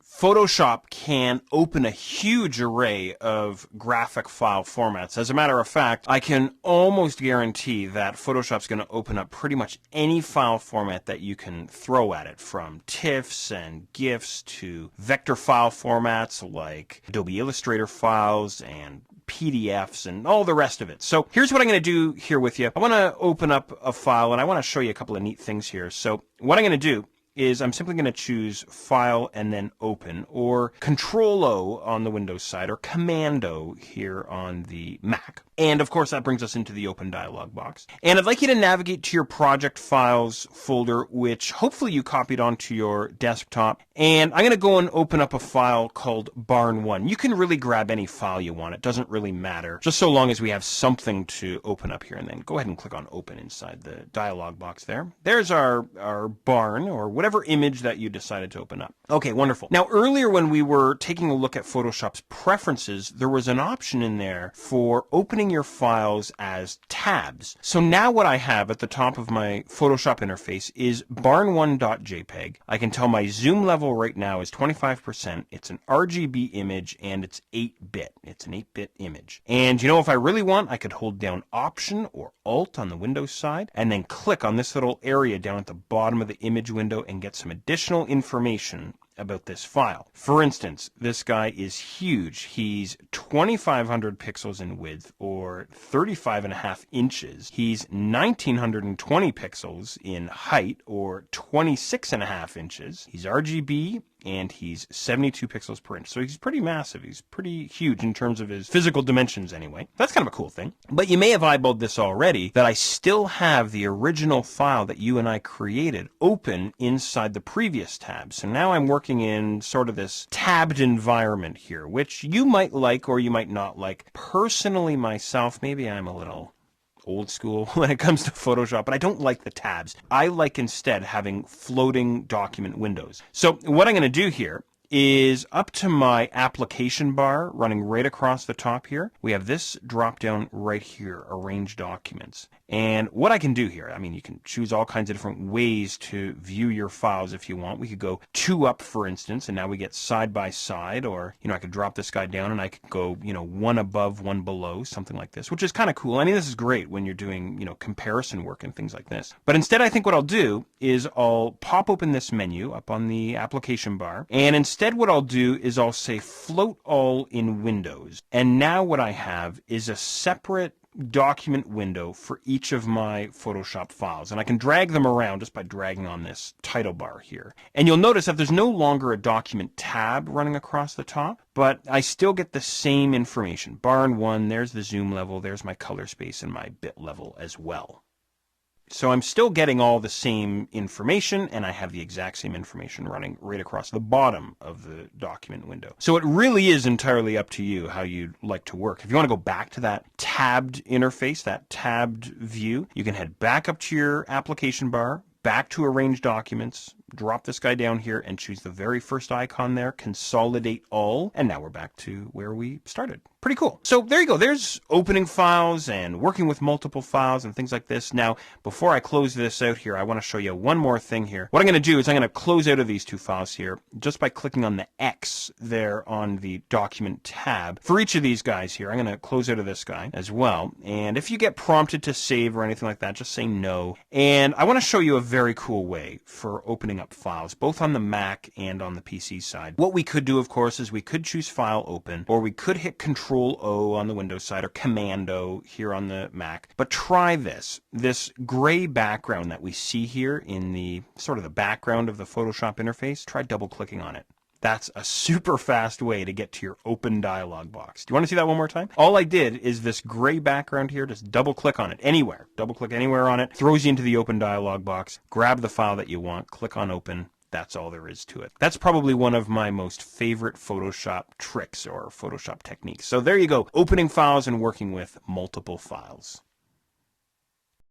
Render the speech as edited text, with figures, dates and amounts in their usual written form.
Photoshop can open a huge array of graphic file formats. As a matter of fact, I can almost guarantee that Photoshop's going to open up pretty much any file format that you can throw at it, from TIFFs and GIFs to vector file formats like Adobe Illustrator files and PDFs and all the rest of it. So here's what I'm going to do here with you. I want to open up a file and I want to show you a couple of neat things here. So what I'm going to do is I'm simply going to choose File and then Open, or Control-O on the Windows side, or Command-O here on the Mac. And of course that brings us into the Open dialog box. And I'd like you to navigate to your Project Files folder, which hopefully you copied onto your desktop. And I'm going to go and open up a file called Barn1. You can really grab any file you want. It doesn't really matter, just so long as we have something to open up here. And then go ahead and click on Open inside the dialog box there. There's our barn, or whatever image that you decided to open up. Okay, wonderful. Now earlier when we were taking a look at Photoshop's preferences, there was an option in there for opening your files as tabs. So now what I have at the top of my Photoshop interface is barn1.jpg. I can tell my zoom level right now is 25%. It's an RGB image and it's 8-bit. It's an 8-bit image. And you know, if I really want, I could hold down Option or Alt on the Windows side and then click on this little area down at the bottom of the image window and get some additional information about this file. For instance, this guy is huge. He's 2,500 pixels in width, or 35.5 inches. He's 1,920 pixels in height, or 26.5 inches. He's RGB, and he's 72 pixels per inch. So he's pretty massive. He's pretty huge in terms of his physical dimensions anyway. That's kind of a cool thing. But you may have eyeballed this already, that I still have the original file that you and I created open inside the previous tab. So now I'm working in sort of this tabbed environment here, which you might like or you might not like. Personally myself, maybe I'm a little old school when it comes to Photoshop, but I don't like the tabs. I like instead having floating document windows. So what I'm going to do here is up to my application bar running right across the top here, we have this drop down right here, Arrange Documents. And what I can do here, I mean, you can choose all kinds of different ways to view your files if you want. We could go 2 up, for instance, and now we get side by side, or, you know, I could drop this guy down and I could go, you know, 1 above, 1 below, something like this, which is kind of cool. I mean, this is great when you're doing, you know, comparison work and things like this. But instead, I think what I'll do is I'll pop open this menu up on the application bar, and instead what I'll do is I'll say Float All in Windows. And now what I have is a separate document window for each of my Photoshop files, and I can drag them around just by dragging on this title bar here. And you'll notice that there's no longer a document tab running across the top, but I still get the same information. Barn1, there's the zoom level, there's my color space and my bit level as well. So I'm still getting all the same information, and I have the exact same information running right across the bottom of the document window. So it really is entirely up to you how you'd like to work. If you want to go back to that tabbed interface, that tabbed view, you can head back up to your application bar, back to Arrange Documents, drop this guy down here and choose the very first icon there, Consolidate All, and now we're back to where we started. Pretty cool. So there you go. There's opening files and working with multiple files and things like this. Now, before I close this out here, I want to show you one more thing here. What I'm going to do is I'm going to close out of these 2 files here just by clicking on the X there on the document tab. For each of these guys here, I'm going to close out of this guy as well. And if you get prompted to save or anything like that, just say no. And I want to show you a very cool way for opening up files, both on the Mac and on the PC side. What we could do, of course, is we could choose File Open, or we could hit Control-O on the Windows side, or Command-O here on the Mac. But try this. This gray background that we see here in the sort of the background of the Photoshop interface, try double-clicking on it. That's a super fast way to get to your open dialog box. Do you want to see that one more time? All I did is this gray background here, just double click on it anywhere. Double click anywhere on it, throws you into the open dialog box, grab the file that you want, click on open. That's all there is to it. That's probably one of my most favorite Photoshop tricks or Photoshop techniques. So there you go, opening files and working with multiple files.